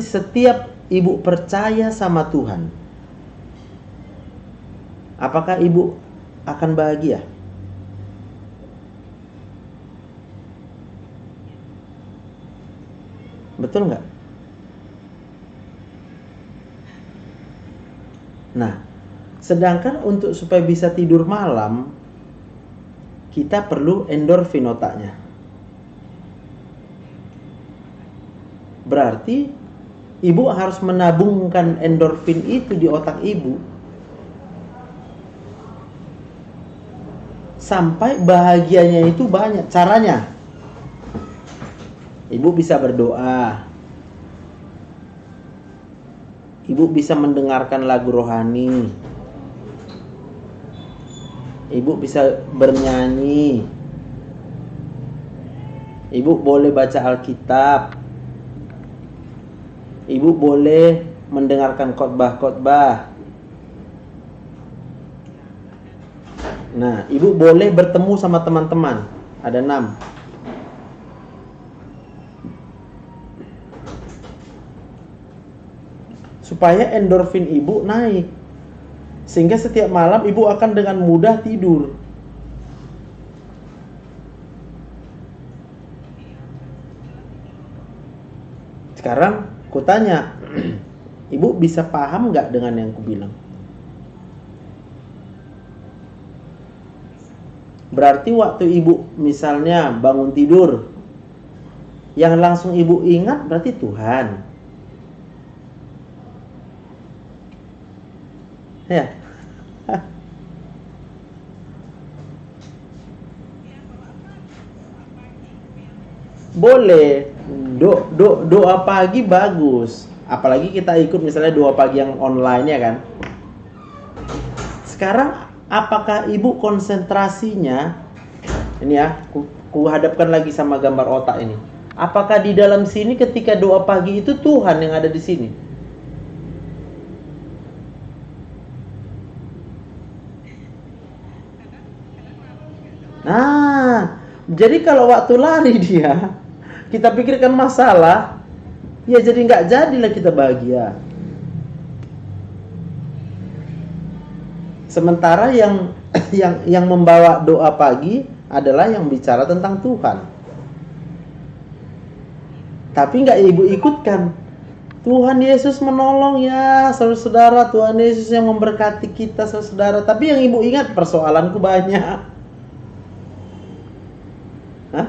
setiap ibu percaya sama Tuhan, apakah ibu akan bahagia? Betul nggak? Nah, sedangkan untuk supaya bisa tidur malam, kita perlu endorfin otaknya. Berarti ibu harus menabungkan endorfin itu di otak ibu sampai bahagianya itu banyak. Caranya, ibu bisa berdoa, ibu bisa mendengarkan lagu rohani, ibu bisa bernyanyi, ibu boleh baca Alkitab, ibu boleh mendengarkan khotbah-khotbah. Nah, ibu boleh bertemu sama teman-teman. Ada 6. Supaya endorfin ibu naik, sehingga setiap malam ibu akan dengan mudah tidur. Sekarang kutanya, ibu bisa paham nggak dengan yang kubilang? Berarti waktu ibu misalnya bangun tidur, yang langsung ibu ingat berarti Tuhan. Ya. Boleh. Doa pagi bagus. Apalagi kita ikut misalnya doa pagi yang online ya kan. Sekarang apakah ibu konsentrasinya, ini ya, ku hadapkan lagi sama gambar otak ini. Apakah di dalam sini ketika doa pagi itu Tuhan yang ada di sini? Nah, jadi kalau waktu lari dia, kita pikirkan masalah, ya jadi nggak jadilah kita bahagia. Sementara yang membawa doa pagi adalah yang bicara tentang Tuhan. Tapi nggak ibu ikutkan. Tuhan Yesus menolong ya saudara-saudara, Tuhan Yesus yang memberkati kita saudara-saudara. Tapi yang ibu ingat persoalanku banyak. Hah?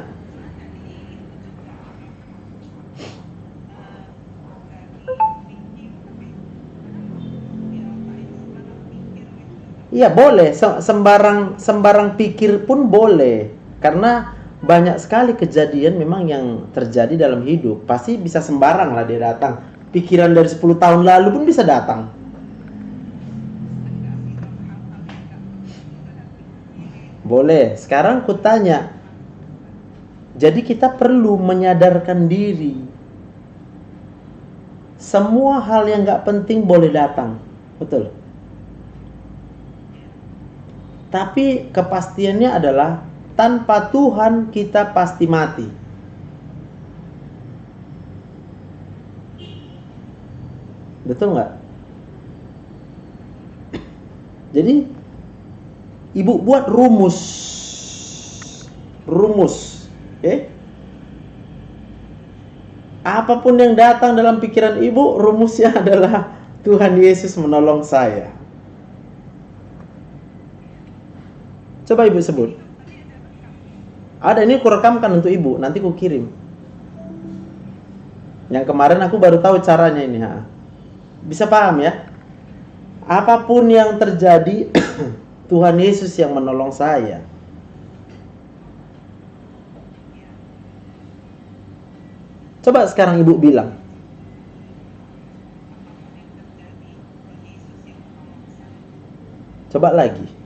Iya boleh, sembarang pikir pun boleh. Karena banyak sekali kejadian memang yang terjadi dalam hidup. Pasti bisa sembarang lah dia datang. Pikiran dari 10 tahun lalu pun bisa datang. Boleh. Sekarang ku tanya. Jadi kita perlu menyadarkan diri. Semua hal yang gak penting boleh datang. Betul. Tapi kepastiannya adalah tanpa Tuhan kita pasti mati. Betul nggak? Jadi ibu buat rumus, okay? Apapun yang datang dalam pikiran ibu, rumusnya adalah Tuhan Yesus menolong saya. Coba ibu sebut. Ada, ini aku rekamkan untuk ibu, nanti aku kirim. Yang kemarin aku baru tahu caranya ini. Bisa paham ya? Apapun yang terjadi, Tuhan Yesus yang menolong saya. Coba sekarang ibu bilang. Coba lagi.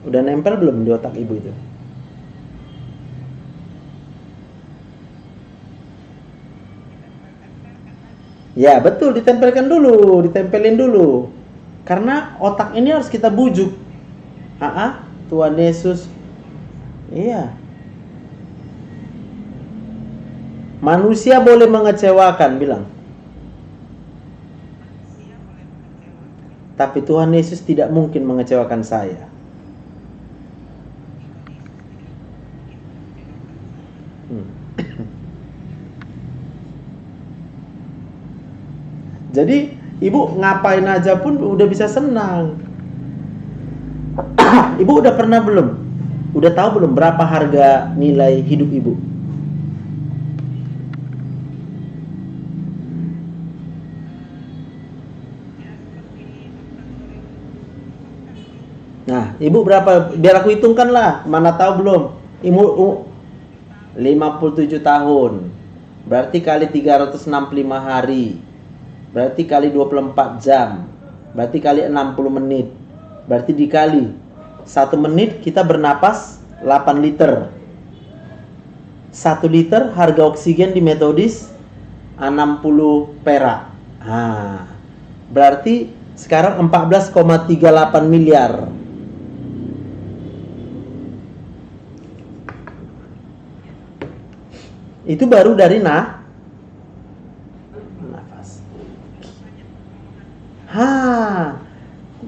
Udah nempel belum di otak ibu itu? Ya betul, ditempelin dulu. Karena otak ini harus kita bujuk. Tuhan Yesus Iya. Manusia boleh mengecewakan, bilang. Tapi Tuhan Yesus tidak mungkin mengecewakan saya. Jadi ibu ngapain aja pun udah bisa senang. Ibu udah pernah belum? Udah tahu belum berapa harga nilai hidup ibu? Nah, ibu berapa? Biar aku hitungkan lah. Mana tahu belum? Ibu 57 tahun. Berarti kali 365 hari. Berarti kali 24 jam. Berarti kali 60 menit. Berarti dikali 1 menit kita bernapas 8 liter. 1 liter harga oksigen di Metodis 60 perak. Nah, berarti sekarang 14,38 miliar. Itu baru dari nafas.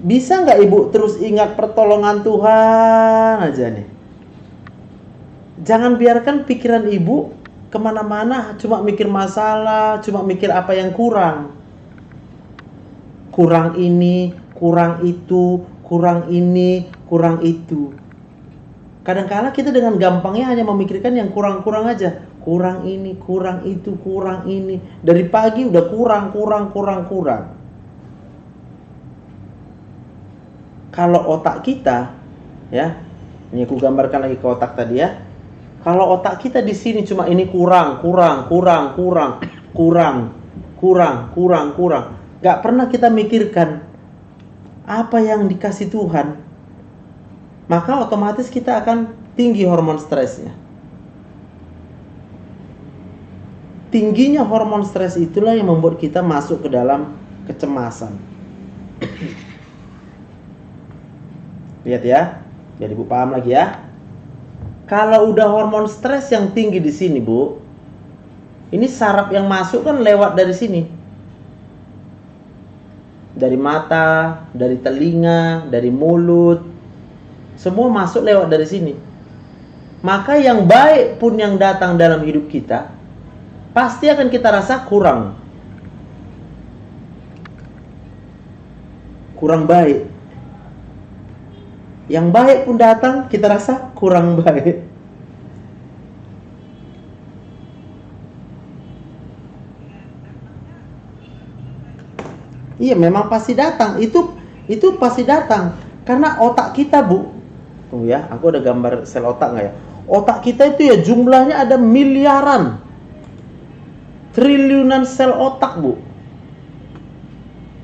Bisa nggak ibu terus ingat pertolongan Tuhan aja nih? Jangan biarkan pikiran ibu kemana-mana, cuma mikir masalah, cuma mikir apa yang kurang. Kurang ini, kurang itu, kurang ini, kurang itu. Kadang-kala kita dengan gampangnya hanya memikirkan yang kurang-kurang aja. Kurang ini, kurang itu, kurang ini. Dari pagi udah kurang. Kalau otak kita, ya, ini aku gambarkan lagi ke otak tadi ya. Kalau otak kita di sini cuma ini kurang. Gak pernah kita mikirkan apa yang dikasih Tuhan. Maka otomatis kita akan tinggi hormon stresnya. Tingginya hormon stres itulah yang membuat kita masuk ke dalam kecemasan. Lihat ya, jadi Bu paham lagi ya. Kalau udah hormon stres yang tinggi di sini, Bu, ini saraf yang masuk kan lewat dari sini. Dari mata, dari telinga, dari mulut. Semua masuk lewat dari sini. Maka yang baik pun yang datang dalam hidup kita, pasti akan kita rasa kurang baik. Yang baik pun datang, kita rasa kurang baik. Iya, memang pasti datang. Itu pasti datang. Karena otak kita, Bu. Tunggu ya, aku ada gambar sel otak nggak ya? Otak kita itu ya jumlahnya ada miliaran. Triliunan sel otak, Bu.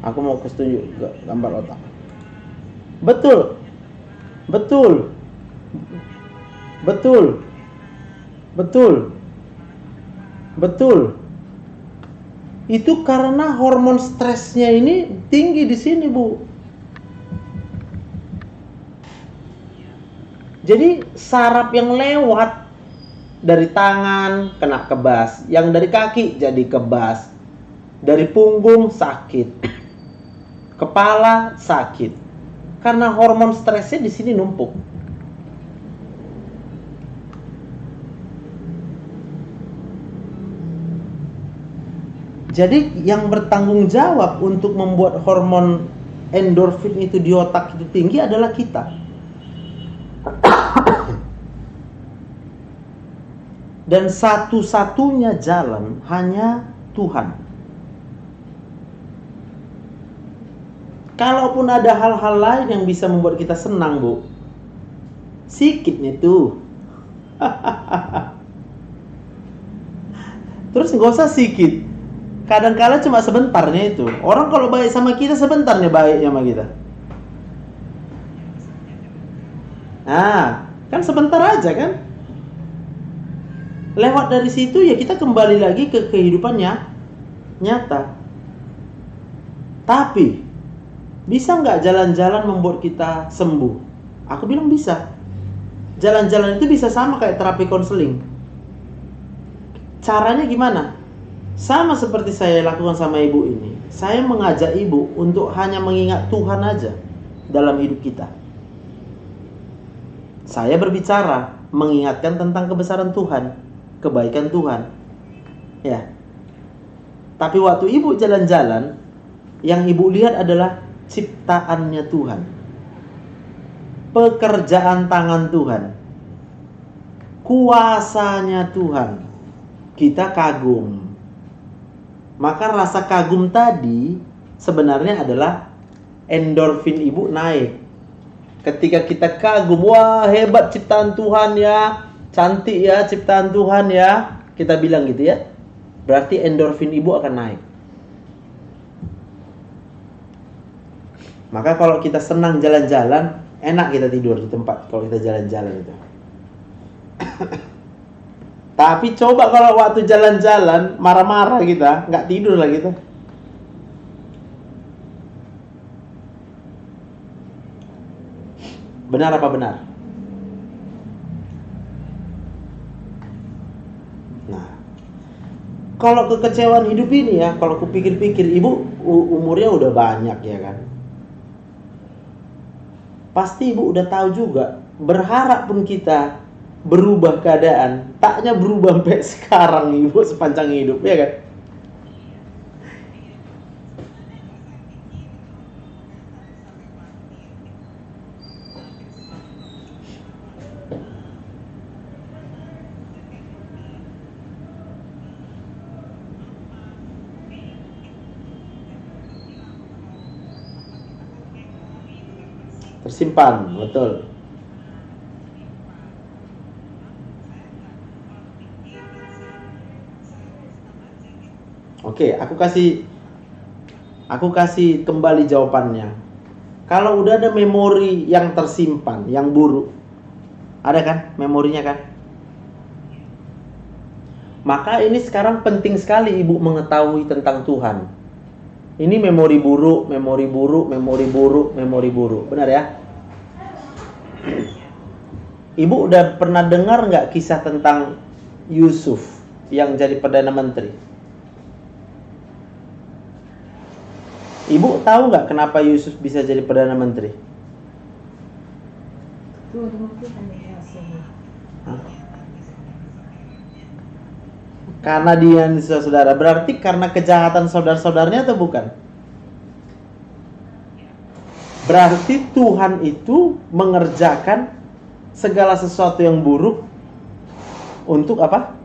Aku mau tunjuk gambar otak. Betul. Itu karena hormon stresnya ini tinggi di sini, Bu. Jadi saraf yang lewat dari tangan kena kebas, yang dari kaki jadi kebas, dari punggung sakit, kepala sakit, karena hormon stresnya di sini numpuk. Jadi yang bertanggung jawab untuk membuat hormon endorfin itu di otak itu tinggi adalah kita. Dan satu-satunya jalan hanya Tuhan. Kalaupun ada hal-hal lain yang bisa membuat kita senang, Bu, sikitnya tuh. Terus nggak usah sikit. Kadang-kala cuma sebentarnya itu. Orang kalau baik sama kita sebentarnya baiknya sama kita. Nah, kan sebentar aja kan? Lewat dari situ ya kita kembali lagi ke kehidupannya nyata. Tapi bisa nggak jalan-jalan membuat kita sembuh? Aku bilang bisa. jalan-jalan itu bisa sama kayak terapi konseling. Caranya gimana? Sama seperti saya lakukan sama ibu ini. Saya mengajak ibu untuk hanya mengingat Tuhan aja dalam hidup kita. Saya berbicara, mengingatkan tentang kebesaran Tuhan, kebaikan Tuhan. Ya. Tapi waktu ibu jalan-jalan, yang ibu lihat adalah ciptaannya Tuhan. Pekerjaan tangan Tuhan. Kuasanya Tuhan. Kita kagum. Maka rasa kagum tadi sebenarnya adalah endorfin ibu naik. Ketika kita kagum, wah hebat ciptaan Tuhan ya, cantik ya ciptaan Tuhan ya, kita bilang gitu ya, berarti endorfin ibu akan naik. Maka kalau kita senang jalan-jalan, enak kita tidur di tempat kalau kita jalan-jalan itu. Tapi coba kalau waktu jalan-jalan marah-marah kita, nggak tidur lah kita. Benar apa benar? Nah, kalau kekecewaan hidup ini ya, kalau kupikir-pikir, ibu umurnya udah banyak ya kan. Pasti ibu udah tahu juga, berharap pun kita berubah keadaan, taknya berubah sampai sekarang ibu sepanjang hidup ya kan. Tersimpan, betul. Oke, aku kasih kembali jawabannya. Kalau udah ada memori yang tersimpan, yang buruk, ada kan memorinya kan? Maka ini sekarang penting sekali ibu mengetahui tentang Tuhan. Ini memori buruk, memori buruk, memori buruk, memori buruk. Benar ya? Ibu udah pernah dengar nggak kisah tentang Yusuf yang jadi Perdana Menteri? Ibu tahu nggak kenapa Yusuf bisa jadi Perdana Menteri? Karena dia saudara. Berarti karena kejahatan saudara-saudaranya atau bukan? Berarti Tuhan itu mengerjakan segala sesuatu yang buruk untuk apa?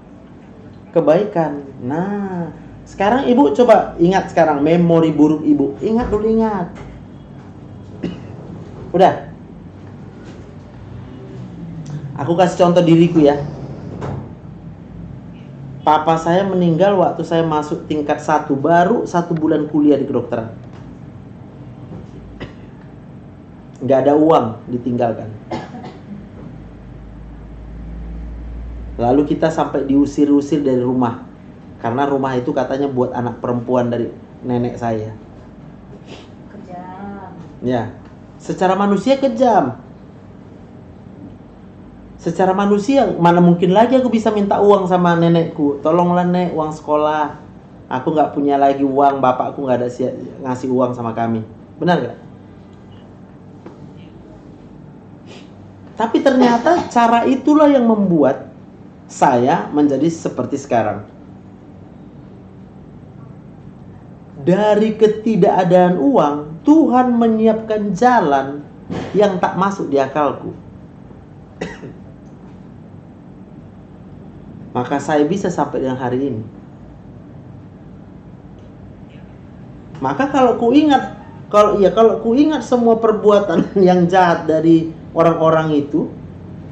Kebaikan. Nah, sekarang ibu coba ingat sekarang memori buruk ibu. Ingat dulu, ingat. Udah. Aku kasih contoh diriku ya. Papa saya meninggal waktu saya masuk tingkat 1, baru 1 bulan kuliah di kedokteran. Nggak ada uang, ditinggalkan. Lalu kita sampai diusir-usir dari rumah. Karena rumah itu katanya buat anak perempuan dari nenek saya. Kejam. Ya, secara manusia kejam. Secara manusia, mana mungkin lagi aku bisa minta uang sama nenekku. Tolonglah nek, uang sekolah. Aku nggak punya lagi uang, bapakku nggak ada ngasih uang sama kami. Benar nggak? Tapi ternyata cara itulah yang membuat saya menjadi seperti sekarang. Dari ketidakadaan uang, Tuhan menyiapkan jalan yang tak masuk di akalku. Maka saya bisa sampai dengan hari ini. Maka kalau ku ingat semua perbuatan yang jahat dari orang-orang itu,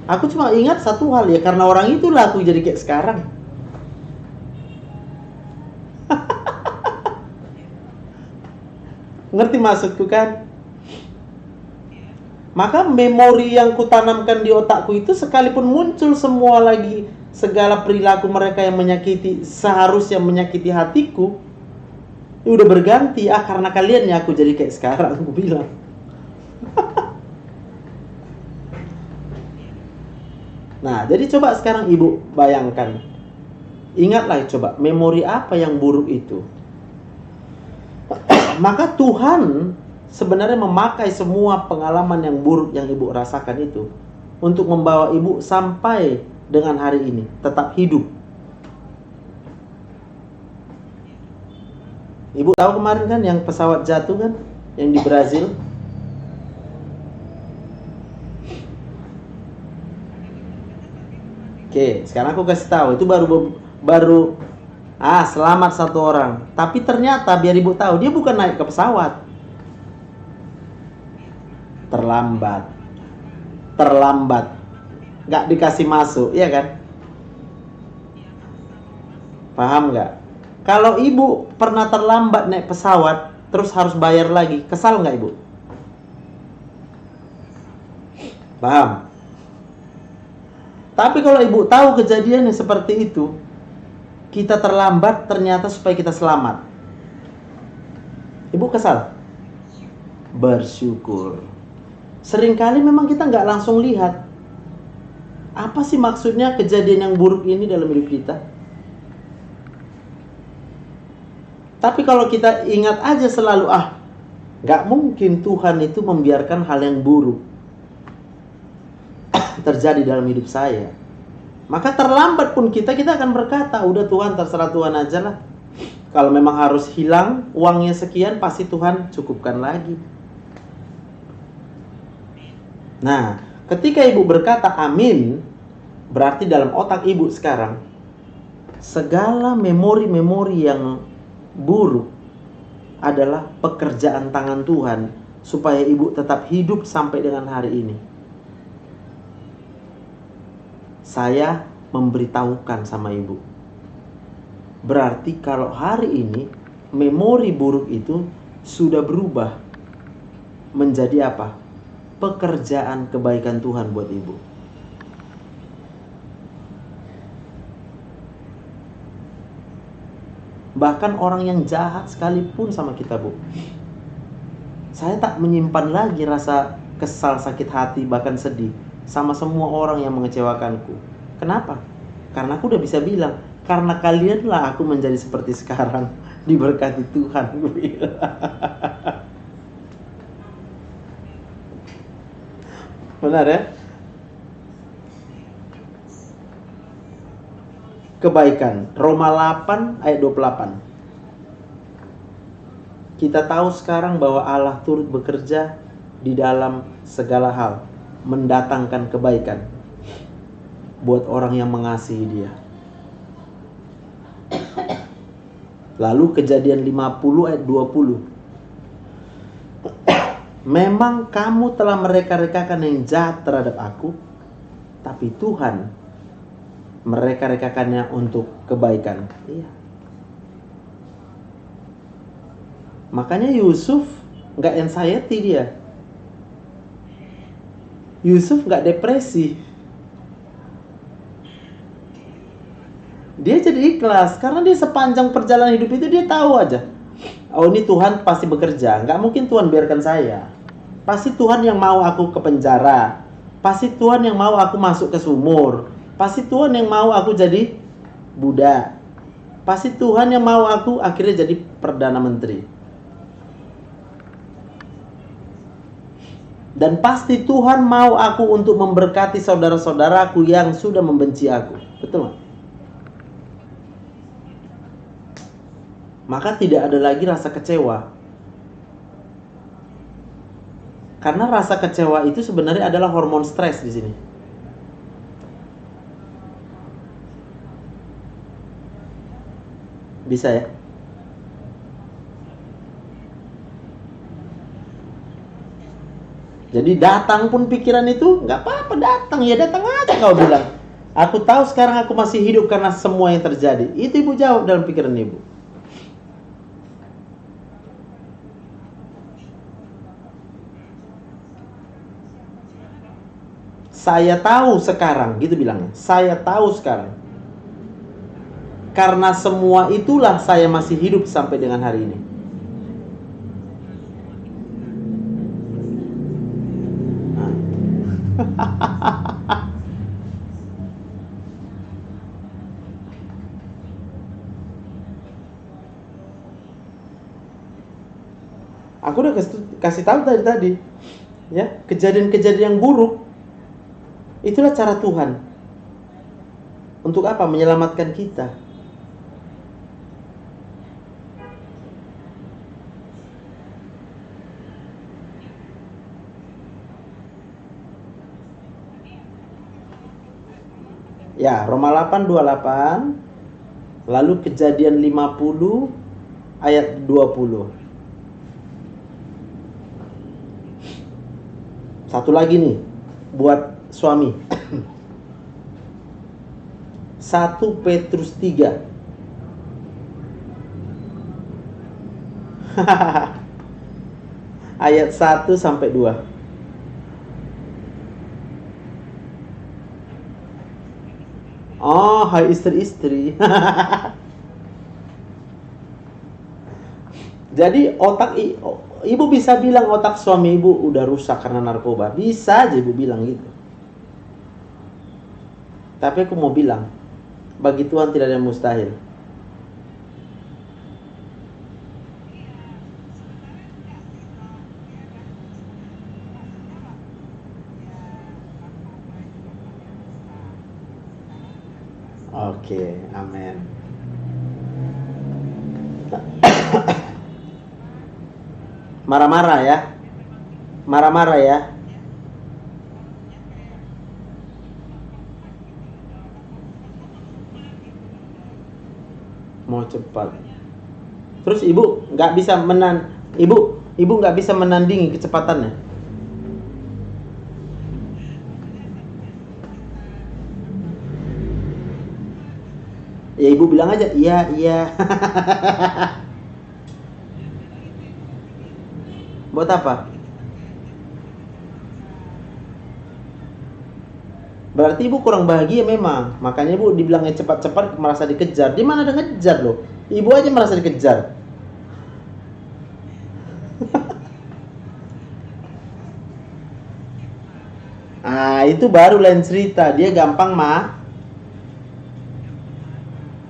aku cuma ingat satu hal ya, karena orang itulah aku jadi kayak sekarang. Ngerti maksudku kan? Maka memori yang kutanamkan di otakku itu sekalipun muncul semua lagi segala perilaku mereka yang menyakiti, seharusnya menyakiti hatiku, udah berganti. Karena kalian ya aku jadi kayak sekarang, aku bilang. Nah, jadi coba sekarang ibu bayangkan. Ingatlah coba, memori apa yang buruk itu. Maka Tuhan sebenarnya memakai semua pengalaman yang buruk yang ibu rasakan itu untuk membawa ibu sampai dengan hari ini tetap hidup. Ibu tahu kemarin kan yang pesawat jatuh kan, yang di Brazil. Oke, sekarang aku kasih tahu, itu baru selamat satu orang. Tapi ternyata biar ibu tahu, dia bukan naik ke pesawat. Terlambat. Nggak dikasih masuk, iya kan? Paham nggak? Kalau ibu pernah terlambat naik pesawat, terus harus bayar lagi, kesal nggak ibu? Paham? Tapi kalau ibu tahu kejadiannya seperti itu, kita terlambat ternyata supaya kita selamat, ibu kesal? Bersyukur. Seringkali memang kita nggak langsung lihat apa sih maksudnya kejadian yang buruk ini dalam hidup kita. Tapi kalau kita ingat aja selalu, nggak mungkin Tuhan itu membiarkan hal yang buruk terjadi dalam hidup saya. Maka terlambat pun kita akan berkata, udah Tuhan, terserah Tuhan aja lah. Kalau memang harus hilang uangnya sekian, pasti Tuhan cukupkan lagi. Nah, ketika ibu berkata amin, berarti dalam otak ibu sekarang, segala memori-memori yang buruk adalah pekerjaan tangan Tuhan supaya ibu tetap hidup sampai dengan hari ini. Saya memberitahukan sama ibu. Berarti kalau hari ini memori buruk itu sudah berubah menjadi apa? Pekerjaan kebaikan Tuhan buat ibu. Bahkan orang yang jahat sekalipun sama kita, Bu, saya tak menyimpan lagi rasa kesal, sakit hati, bahkan sedih sama semua orang yang mengecewakanku. Kenapa? Karena aku udah bisa bilang, karena kalianlah aku menjadi seperti sekarang, diberkati Tuhan. Benar ya? Kebaikan. Roma 8 ayat 28. Kita tahu sekarang bahwa Allah turut bekerja di dalam segala hal, mendatangkan kebaikan buat orang yang mengasihi Dia. Lalu Kejadian 50 ayat 20. Memang kamu telah mereka-rekakan yang jahat terhadap aku, tapi Tuhan mereka-rekakannya untuk kebaikan. Iya. Makanya Yusuf nggak anxiety dia. Yusuf nggak depresi. Dia jadi ikhlas karena dia sepanjang perjalanan hidup itu dia tahu aja, oh ini Tuhan pasti bekerja. Nggak mungkin Tuhan biarkan saya. Pasti Tuhan yang mau aku ke penjara. Pasti Tuhan yang mau aku masuk ke sumur. Pasti Tuhan yang mau aku jadi budak. Pasti Tuhan yang mau aku akhirnya jadi Perdana Menteri. Dan pasti Tuhan mau aku untuk memberkati saudara-saudaraku yang sudah membenci aku. Betul nggak? Maka tidak ada lagi rasa kecewa. Karena rasa kecewa itu sebenarnya adalah hormon stres di sini. Bisa ya? Jadi datang pun pikiran itu nggak apa-apa, datang ya datang aja kau bilang. Aku tahu sekarang aku masih hidup karena semua yang terjadi. Itu ibu jawab dalam pikiran ibu. Saya tahu sekarang, gitu bilangnya. Saya tahu sekarang. Karena semua itulah saya masih hidup sampai dengan hari ini. Aku udah kasih tahu tadi, ya, kejadian-kejadian yang buruk itulah cara Tuhan. Untuk apa? Menyelamatkan kita. Ya, Roma 8:28, lalu Kejadian 50 ayat 20. Satu lagi nih buat suami. 1 Petrus 3. Ayat 1 sampai 2. Oh, hai istri-istri. Jadi ibu bisa bilang otak suami ibu udah rusak karena narkoba. Bisa aja ibu bilang gitu. Tapi aku mau bilang, bagi Tuhan tidak ada yang mustahil. Oke, amin. Marah-marah ya. Marah-marah ya. Mau cepat. Terus ibu nggak bisa ibu nggak bisa menandingi kecepatannya. Ya ibu bilang aja, iya, iya. Buat apa? Berarti ibu kurang bahagia memang. Makanya ibu dibilangnya cepat-cepat merasa dikejar. Di mana ada ngejar loh? Ibu aja merasa dikejar. Ah, itu baru lain cerita. Dia gampang mah.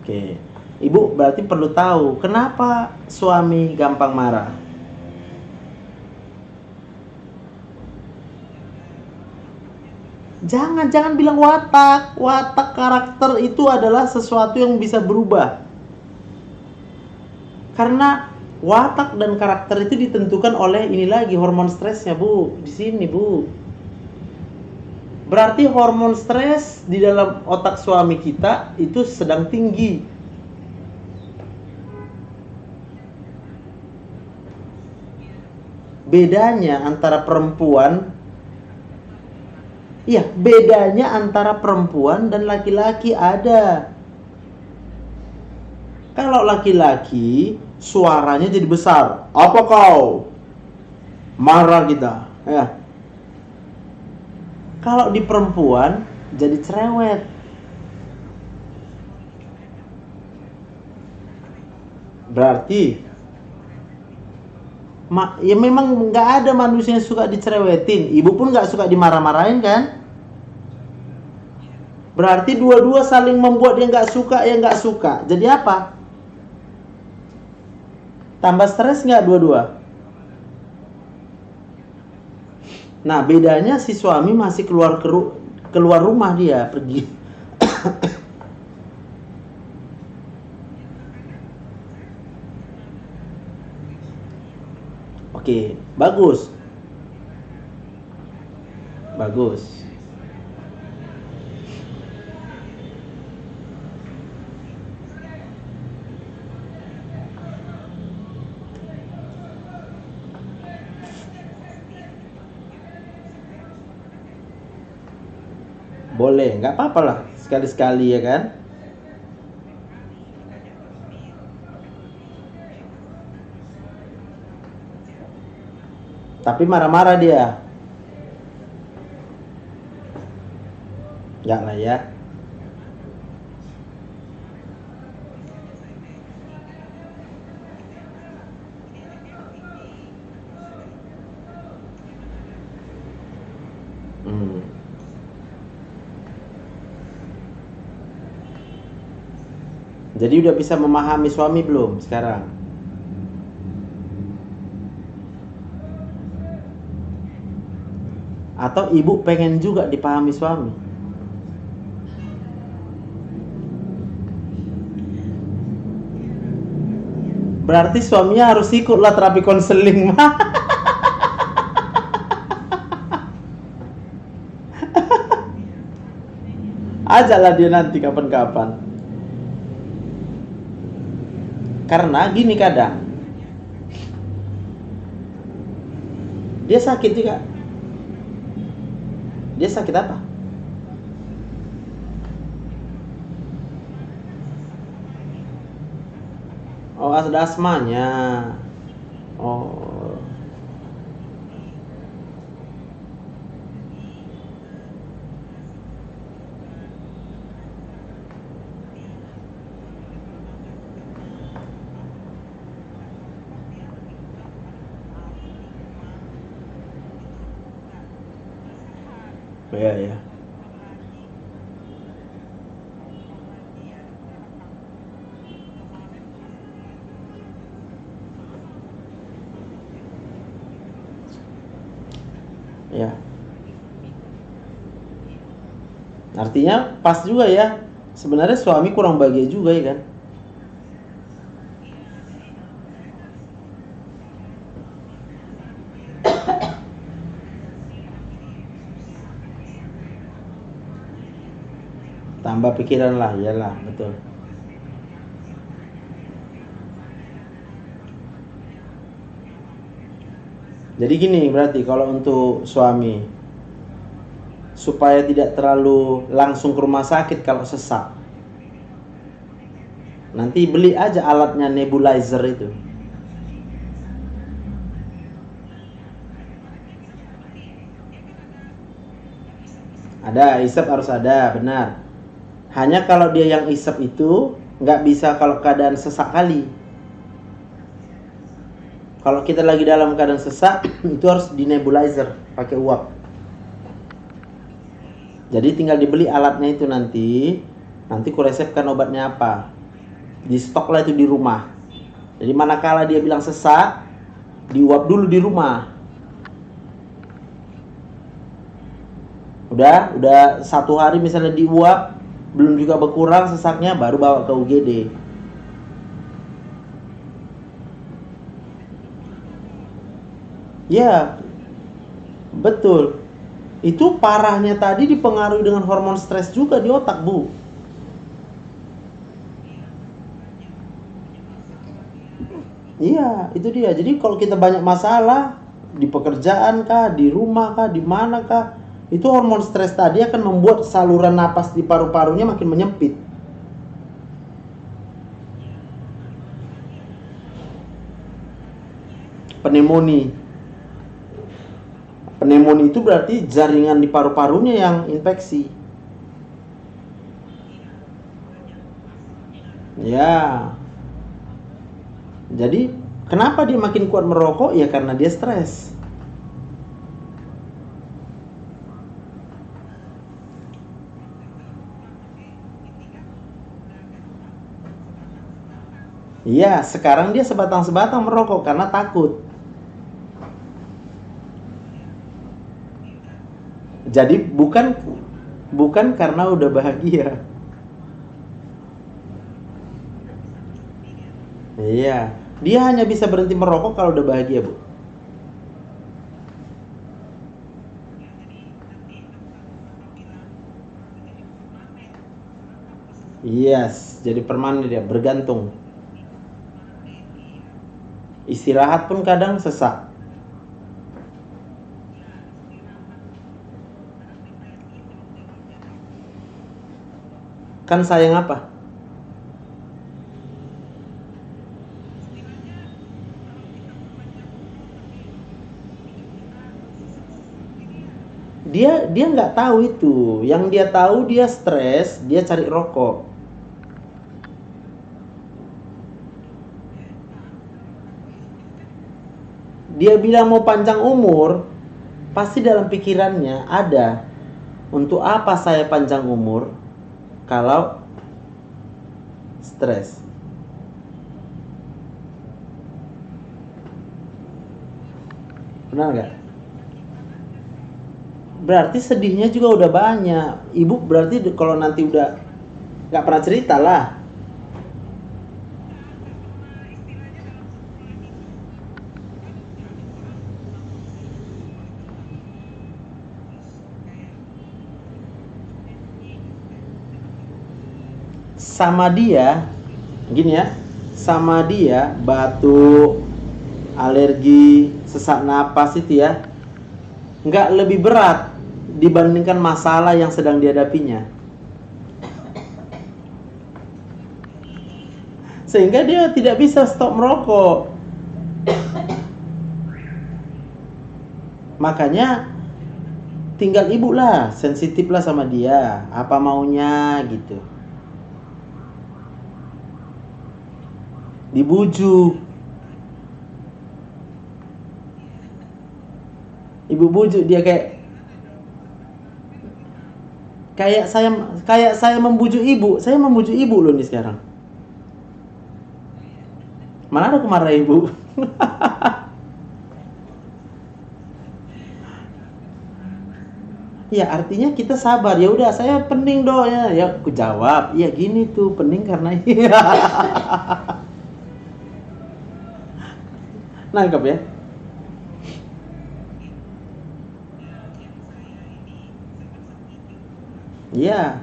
Oke. Ibu berarti perlu tahu kenapa suami gampang marah. Jangan bilang watak. Watak karakter itu adalah sesuatu yang bisa berubah. Karena watak dan karakter itu ditentukan oleh ini lagi hormon stresnya, Bu. Di sini, Bu. Berarti hormon stres di dalam otak suami kita itu sedang tinggi. Bedanya antara perempuan dan laki-laki ada. Kalau laki-laki suaranya jadi besar. Apa kau? Marah kita, ya. Kalau di perempuan jadi cerewet. Berarti ya memang nggak ada manusia yang suka dicerewetin. Ibu pun nggak suka dimarah-marahin kan? Berarti dua-dua saling membuat dia nggak suka, ya nggak suka. Jadi apa? Tambah stres nggak dua-dua? Nah, bedanya si suami masih keluar rumah, dia pergi. Oke, bagus. Bagus. Boleh, nggak apa-apa lah. Sekali-sekali ya kan? Tapi marah-marah dia. Nggak lah ya. Jadi udah bisa memahami suami belum sekarang? atau ibu pengen juga dipahami suami? Berarti suaminya harus ikutlah terapi konseling mah. Ajaklah dia nanti kapan-kapan. Karena gini kadang dia sakit juga. Dia sakit apa? Oh, ada asmanya. Oh, ya ya. Ya. Artinya pas juga ya. Sebenarnya suami kurang bahagia juga ya kan? Tambah pikiran lah, iyalah, betul. Jadi gini berarti kalau untuk suami supaya tidak terlalu langsung ke rumah sakit kalau sesak. Nanti beli aja alatnya nebulizer itu. Ada, isap harus ada, benar. Hanya kalau dia yang isap itu nggak bisa kalau keadaan sesak kali. Kalau kita lagi dalam keadaan sesak itu harus di nebulizer pakai uap. Jadi tinggal dibeli alatnya itu nanti ku resepkan obatnya apa. Di stok lah itu di rumah. Jadi manakala dia bilang sesak, diuap dulu di rumah. Udah 1 hari misalnya diuap, belum juga berkurang sesaknya, baru bawa ke UGD. Ya, betul. Itu parahnya tadi dipengaruhi dengan hormon stres juga di otak, Bu. Iya, itu dia. Jadi kalau kita banyak masalah di pekerjaan kah, di rumah kah, di mana kah, itu hormon stres tadi akan membuat saluran napas di paru-parunya makin menyempit. Pneumonia. Pneumonia itu berarti jaringan di paru-parunya yang infeksi. Ya. Jadi, kenapa dia makin kuat merokok? Ya karena dia stres. Iya, sekarang dia sebatang-sebatang merokok karena takut. Jadi bukan karena udah bahagia. Iya, dia hanya bisa berhenti merokok kalau udah bahagia, Bu. Yes, jadi permanen dia, bergantung. Istirahat pun kadang sesak. Kan sayang apa? Dia nggak tahu itu. Yang dia tahu dia stres, dia cari rokok. Dia bilang mau panjang umur, pasti dalam pikirannya ada, untuk apa saya panjang umur kalau stres. Benar nggak? Berarti sedihnya juga udah banyak. Ibu berarti kalau nanti udah nggak pernah cerita lah. Sama dia, gini ya, sama dia batuk, alergi, sesak napas itu ya, nggak lebih berat dibandingkan masalah yang sedang dihadapinya. Sehingga dia tidak bisa stop merokok. Makanya tinggal ibu lah, sensitif lah sama dia, apa maunya gitu. Dibujuk. Ibu bujuk dia kayak saya membujuk ibu. Saya membujuk ibu loh nih sekarang. Mana ada marah ibu? Ya artinya kita sabar. Ya udah saya pening doh ya. Ya aku jawab. Ya gini tuh pening karena nangkep ya. Iya.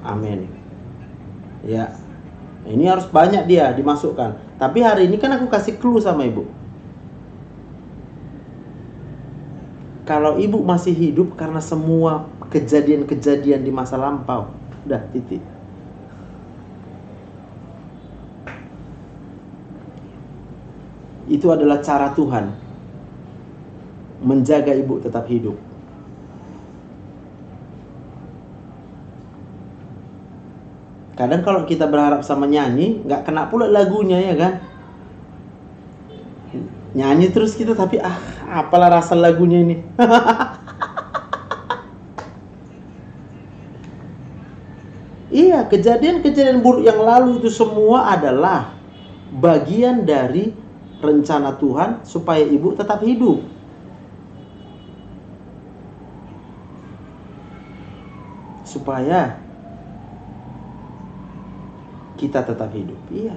Amin. Ya. Ini harus banyak dia dimasukkan. Tapi hari ini kan aku kasih clue sama ibu. Kalau ibu masih hidup karena semua kejadian-kejadian di masa lampau. Udah, titik. Itu adalah cara Tuhan menjaga ibu tetap hidup. Kadang kalau kita berharap sama nyanyi, nggak kena pula lagunya ya kan? Nyanyi terus kita tapi apalah rasa lagunya ini. Iya, kejadian-kejadian buruk yang lalu itu semua adalah bagian dari rencana Tuhan supaya ibu tetap hidup. Supaya kita tetap hidup. Iya.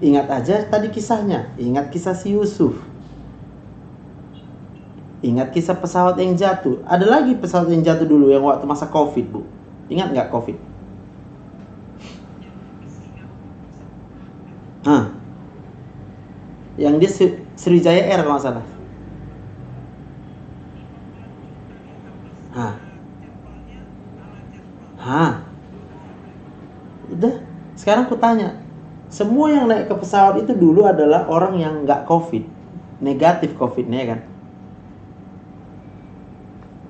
Ingat aja tadi kisahnya. Ingat kisah si Yusuf. Ingat kisah pesawat yang jatuh. Ada lagi pesawat yang jatuh dulu yang waktu masa COVID, Bu. Ingat nggak COVID? Yang dia Sriwijaya Air kalau nggak salah. Udah, sekarang aku tanya. Semua yang naik ke pesawat itu dulu adalah orang yang nggak COVID. Negatif COVID-nya ya kan?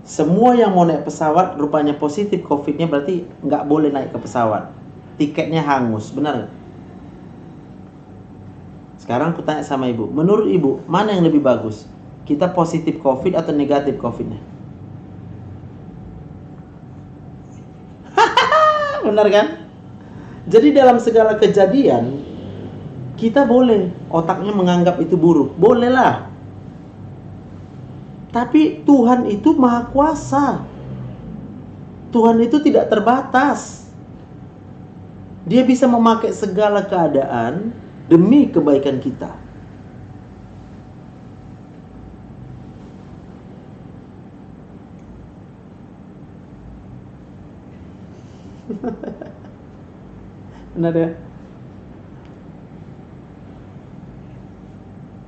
Semua yang mau naik pesawat rupanya positif COVID-nya, berarti nggak boleh naik ke pesawat. Tiketnya hangus, benar nggak? Sekarang aku tanya sama ibu, menurut ibu mana yang lebih bagus? Kita positif COVID atau negatif COVID-nya? Benar kan? Jadi dalam segala kejadian kita boleh otaknya menganggap itu buruk, bolehlah. Tapi Tuhan itu maha kuasa. Tuhan itu tidak terbatas. Dia bisa memakai segala keadaan demi kebaikan kita. Benar ya?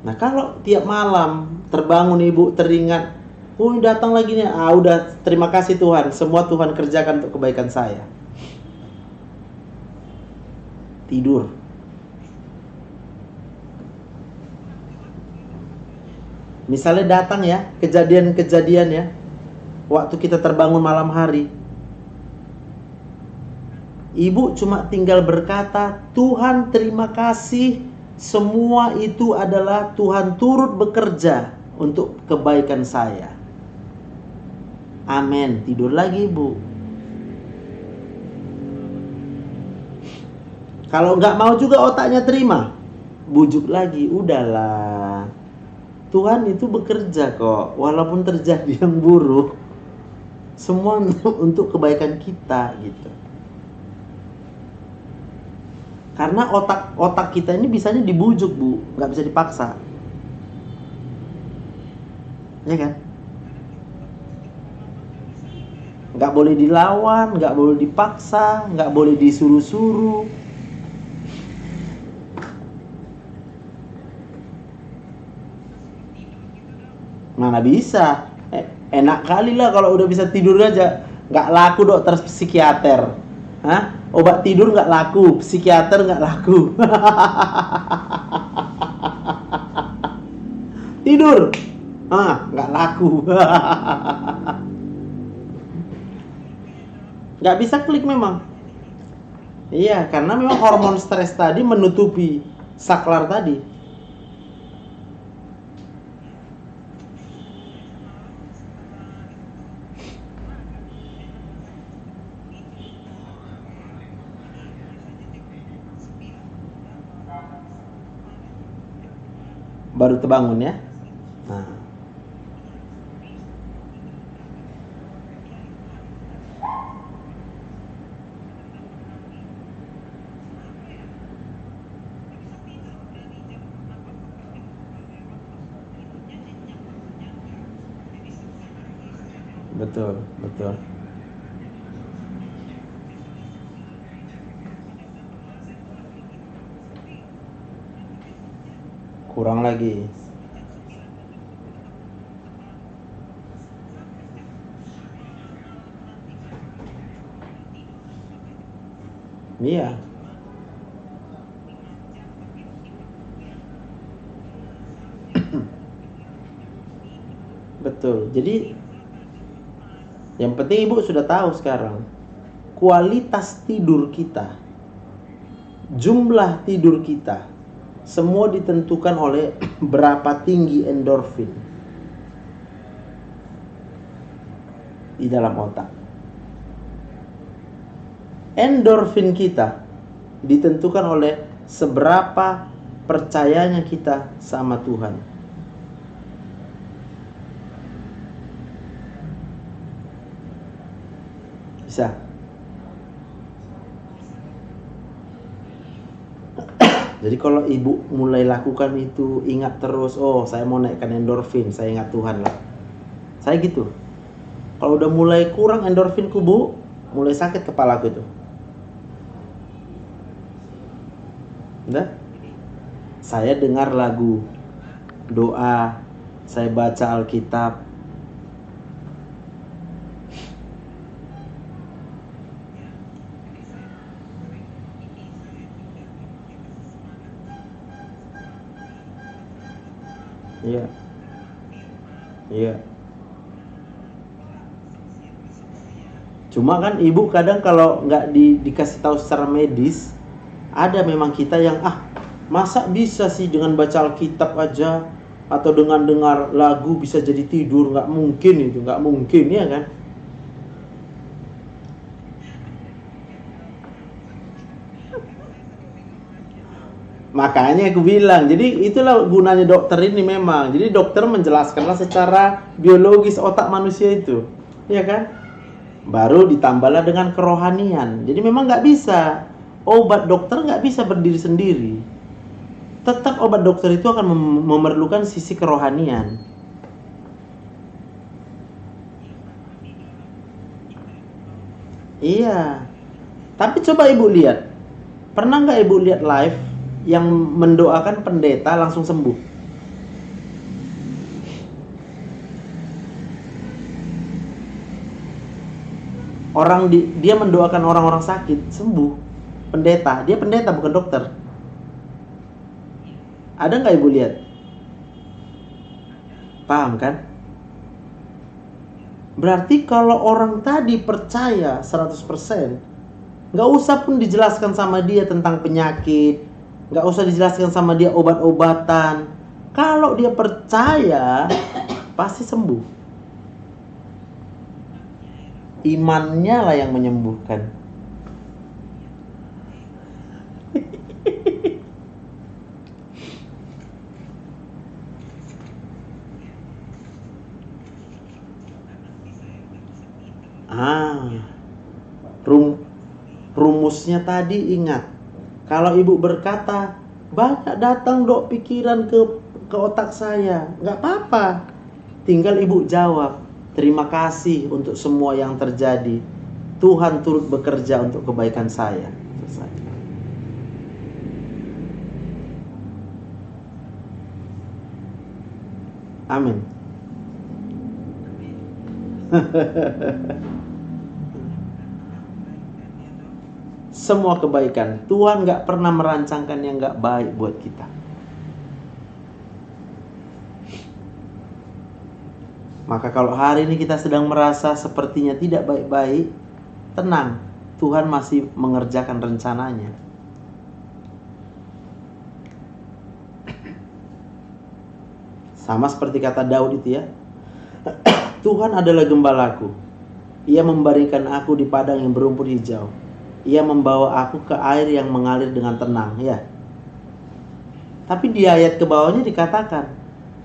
Nah kalau tiap malam terbangun ibu teringat, oh datang lagi nih, udah terima kasih Tuhan, semua Tuhan kerjakan untuk kebaikan saya. Tidur. Misalnya datang ya, kejadian-kejadian ya, waktu kita terbangun malam hari, ibu cuma tinggal berkata, Tuhan terima kasih Semua itu adalah Tuhan turut bekerja untuk kebaikan saya. Amin. Tidur lagi, Bu. Kalau nggak mau juga otaknya terima, bujuk lagi. Udahlah, Tuhan itu bekerja kok. Walaupun terjadi yang buruk, semua untuk kebaikan kita gitu. Karena otak kita ini bisanya dibujuk, Bu, nggak bisa dipaksa. Ya kan? Nggak boleh dilawan, nggak boleh dipaksa, nggak boleh disuruh-suruh. Mana bisa? Enak kali lah kalau udah bisa tidur aja. Nggak laku dokter psikiater. Hah? Obat tidur nggak laku, psikiater nggak laku. Tidur, nggak laku. Nggak bisa klik memang. Iya, karena memang hormon stres tadi menutupi saklar tadi. Baru terbangun ya. Nah, betul, betul. Kurang lagi. Iya. Betul. Jadi yang penting Ibu sudah tahu sekarang, kualitas tidur kita, jumlah tidur kita, semua ditentukan oleh berapa tinggi endorfin di dalam otak. Endorfin kita ditentukan oleh seberapa percayanya kita sama Tuhan. Bisa. Jadi kalau Ibu mulai lakukan itu, ingat terus, oh saya mau naikkan endorfin, saya ingat Tuhan lah. Saya gitu. Kalau udah mulai kurang endorfinku, Bu, mulai sakit kepalaku itu. Udah? Saya dengar lagu, doa, saya baca Alkitab. Iya. Iya. Cuma kan Ibu kadang kalau nggak dikasih tahu secara medis, ada memang kita yang masa bisa sih dengan baca Alkitab aja atau dengan dengar lagu bisa jadi tidur? Nggak mungkin itu, nggak mungkin ya kan? Makanya aku bilang, jadi itulah gunanya dokter ini memang. Jadi dokter menjelaskanlah secara biologis otak manusia itu, ya kan? Baru ditambahlah dengan kerohanian. Jadi memang nggak bisa, obat dokter nggak bisa berdiri sendiri. Tetap obat dokter itu akan memerlukan sisi kerohanian. Iya. Tapi coba Ibu lihat, pernah nggak Ibu lihat live yang mendoakan pendeta langsung sembuh? Dia mendoakan orang-orang sakit sembuh. Pendeta, dia pendeta bukan dokter. Ada nggak Ibu lihat? Paham kan? Berarti kalau orang tadi percaya 100%, nggak usah pun dijelaskan sama dia tentang penyakit, Nggak usah dijelaskan sama dia obat-obatan. Kalau dia percaya, pasti sembuh. Imannya lah yang menyembuhkan. Rumusnya tadi ingat. Kalau ibu berkata, banyak datang dok pikiran ke otak saya, nggak apa-apa. Tinggal ibu jawab, terima kasih untuk semua yang terjadi. Tuhan turut bekerja untuk kebaikan saya. Selesai. Amin. Semua kebaikan. Tuhan nggak pernah merancangkan yang nggak baik buat kita. Maka kalau hari ini kita sedang merasa sepertinya tidak baik-baik, tenang. Tuhan masih mengerjakan rencananya. Sama seperti kata Daud itu ya. Tuhan adalah gembalaku. Ia memberikan aku di padang yang berumput hijau. Ia membawa aku ke air yang mengalir dengan tenang, ya. Tapi di ayat ke bawahnya dikatakan,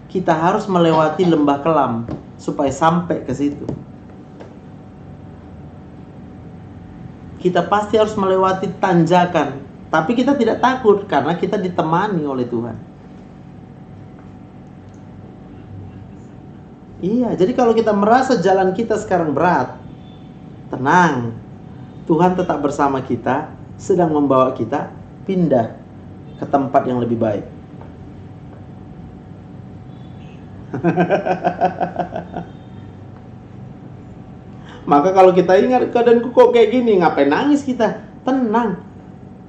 kita harus melewati lembah kelam supaya sampai ke situ. Kita pasti harus melewati tanjakan, tapi kita tidak takut karena kita ditemani oleh Tuhan. Iya, jadi kalau kita merasa jalan kita sekarang berat, tenang. Tuhan tetap bersama kita, sedang membawa kita pindah ke tempat yang lebih baik. Maka kalau kita ingat keadaanku kok kayak gini, ngapain nangis kita? Tenang.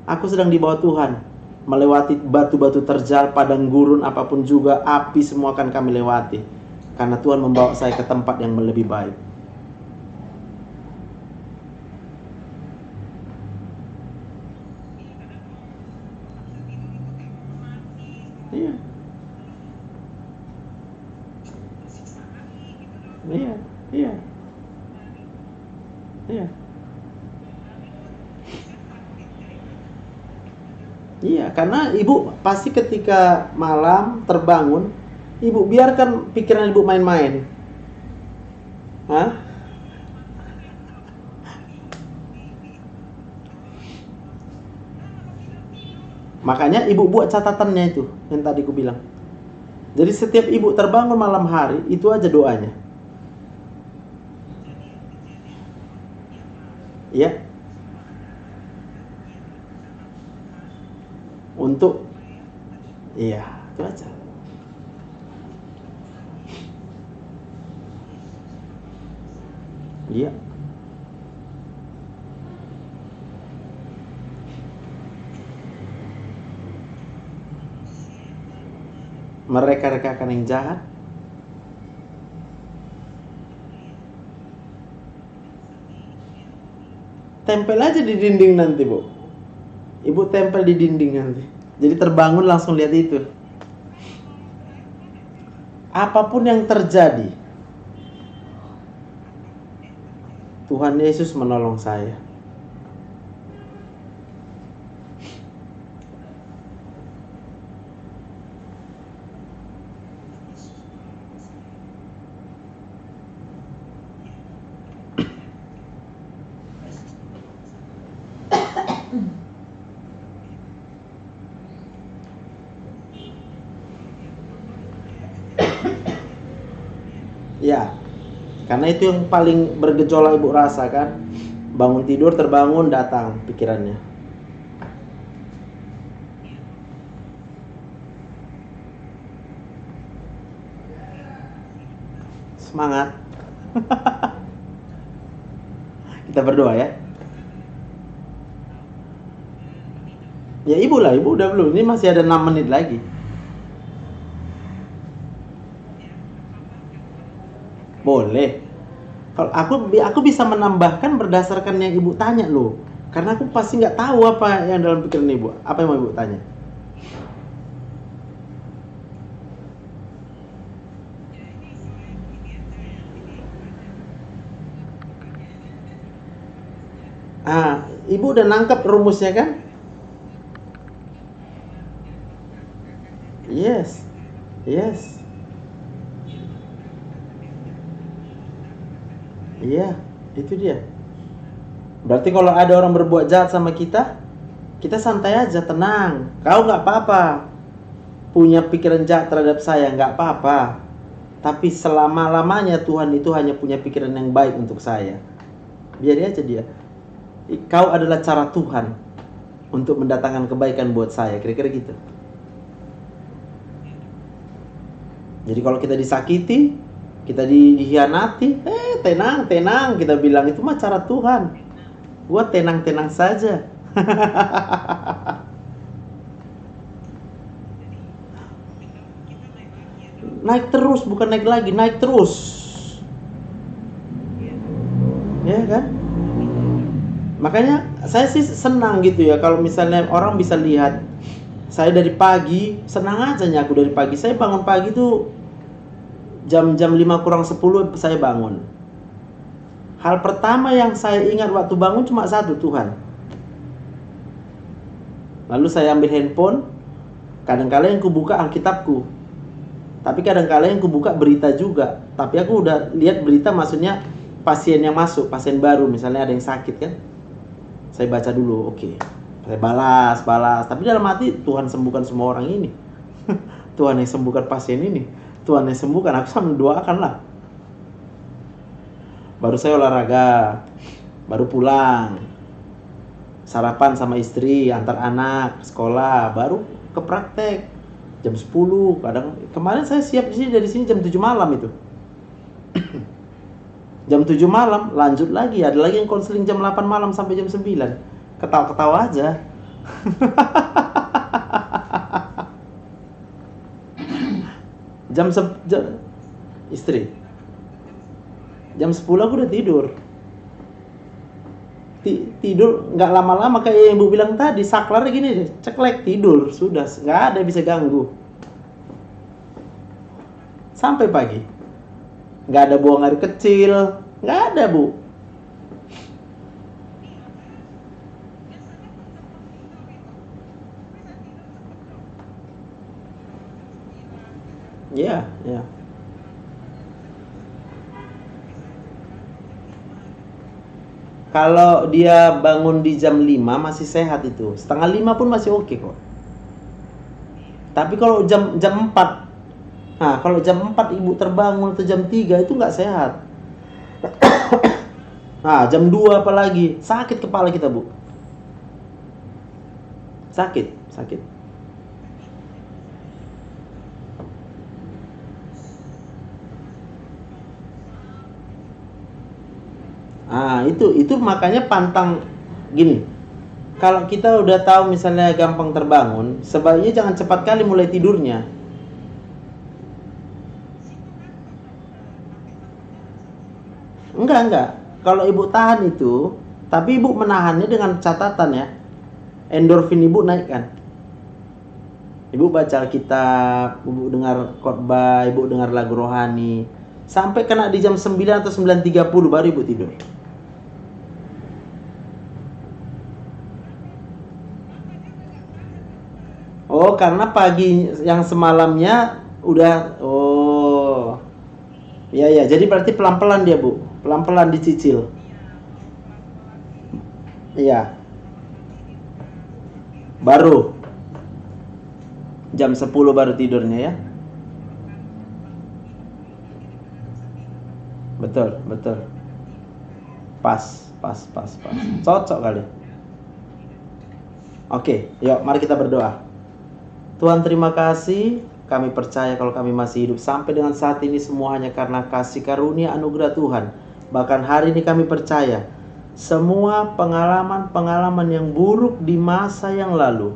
Aku sedang dibawa Tuhan, melewati batu-batu terjal, padang gurun, apapun juga, api semua akan kami lewati. Karena Tuhan membawa saya ke tempat yang lebih baik. Iya. Iya, iya. Iya. Iya, karena ibu pasti ketika malam terbangun, ibu biarkan pikiran ibu main-main. Hah? Makanya ibu buat catatannya itu yang tadi ku bilang. Jadi setiap ibu terbangun malam hari, itu aja doanya. Ya. Untuk iya, itu aja. Iya. Mereka-rekakan yang jahat. Tempel aja di dinding nanti, Bu. Ibu tempel di dinding nanti. Jadi terbangun langsung lihat itu. Apapun yang terjadi, Tuhan Yesus menolong saya. Ya, karena itu yang paling bergejolak ibu rasakan. Bangun tidur, terbangun, datang pikirannya. Semangat. Kita berdoa ya. Ya ibu lah, ibu udah belum. Ini masih ada 6 menit lagi. Boleh. Kalau aku bisa menambahkan berdasarkan yang ibu tanya loh. Karena aku pasti nggak tahu apa yang dalam pikiran ibu. Apa yang mau ibu tanya? Ibu udah nangkep rumusnya kan? Yes. Yes. Iya, itu dia. Berarti kalau ada orang berbuat jahat sama kita, kita santai aja, tenang. Kau nggak apa-apa. Punya pikiran jahat terhadap saya, nggak apa-apa. Tapi selama-lamanya Tuhan itu hanya punya pikiran yang baik untuk saya. Biar aja dia. Kau adalah cara Tuhan untuk mendatangkan kebaikan buat saya. Kira-kira gitu. Jadi kalau kita disakiti, kita dikhianati, tenang, kita bilang itu mah cara Tuhan. Gua tenang-tenang saja. Naik terus, bukan naik lagi, naik terus. Ya kan? Makanya saya sih senang gitu ya kalau misalnya orang bisa lihat saya dari pagi, senang aja nya aku dari pagi. Saya bangun pagi tuh jam 5 kurang 10 saya bangun. Hal pertama yang saya ingat waktu bangun cuma satu, Tuhan. Lalu saya ambil handphone, kadang-kadang yang kubuka Alkitabku. Tapi kadang-kadang yang kubuka berita juga. Tapi aku udah lihat berita, maksudnya pasien yang masuk, pasien baru, misalnya ada yang sakit kan. Saya baca dulu, oke. Saya balas. Tapi dalam hati, Tuhan sembuhkan semua orang ini. Tuhan yang sembuhkan pasien ini. Tuhan yang sembuhkan, aku sama mendoakan lah. Baru saya olahraga, baru pulang, sarapan sama istri, antar anak sekolah, baru ke praktek jam 10. Kadang kemarin saya siap di sini, dari sini jam 7 malam itu. Jam 7 malam lanjut lagi, ada lagi yang konseling jam 8 malam sampai jam 9. Ketawa-ketawa aja. jam istri jam 10 aku udah tidur. Tidur nggak lama-lama kayak yang ibu bilang tadi, saklar gini, ceklek tidur, sudah nggak ada bisa ganggu sampai pagi. Nggak ada buang air kecil, nggak ada, Bu. Ya. Kalau dia bangun di jam 5 masih sehat itu. Setengah 5 pun masih oke kok. Tapi kalau jam 4, kalau jam 4 ibu terbangun atau jam 3 itu nggak sehat. Jam 2 apalagi, sakit kepala kita, Bu. Sakit. Itu makanya pantang gini. Kalau kita udah tahu misalnya gampang terbangun, sebaiknya jangan cepat kali mulai tidurnya. Enggak. Kalau ibu tahan itu, tapi ibu menahannya dengan catatan ya. Endorfin ibu naik kan. Ibu baca Alkitab, ibu dengar khotbah, ibu dengar lagu rohani. Sampai kena di jam 9 atau 9.30 baru ibu tidur. Oh, karena pagi yang semalamnya udah, Iya, jadi berarti pelan-pelan dia, Bu. Pelan-pelan dicicil. Iya. Baru jam 10 baru tidurnya ya. Betul. Pas. Cocok kali. Oke, yuk mari kita berdoa. Tuhan, terima kasih. Kami percaya kalau kami masih hidup sampai dengan saat ini semua hanya karena kasih karunia anugerah Tuhan. Bahkan hari ini kami percaya semua pengalaman-pengalaman yang buruk di masa yang lalu,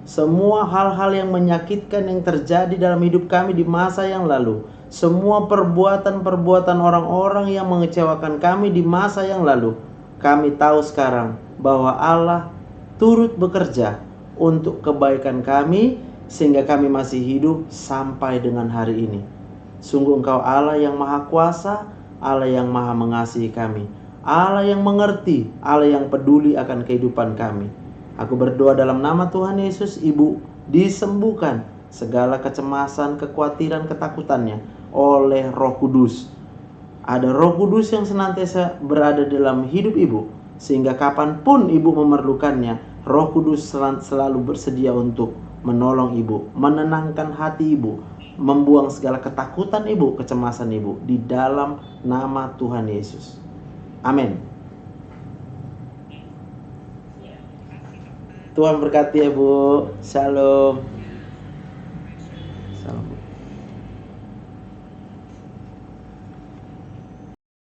semua hal-hal yang menyakitkan yang terjadi dalam hidup kami di masa yang lalu, semua perbuatan-perbuatan orang-orang yang mengecewakan kami di masa yang lalu, kami tahu sekarang bahwa Allah turut bekerja untuk kebaikan kami, sehingga kami masih hidup sampai dengan hari ini. Sungguh Engkau Allah yang Maha Kuasa, Allah yang Maha Mengasihi kami. Allah yang mengerti, Allah yang peduli akan kehidupan kami. Aku berdoa dalam nama Tuhan Yesus, Ibu disembuhkan segala kecemasan, kekhawatiran, ketakutannya oleh Roh Kudus. Ada Roh Kudus yang senantiasa berada dalam hidup Ibu, sehingga kapanpun Ibu memerlukannya, Roh Kudus selalu bersedia untuk menolong Ibu, menenangkan hati Ibu, membuang segala ketakutan Ibu, kecemasan Ibu, di dalam nama Tuhan Yesus. Amin. Tuhan berkati Ibu. Shalom.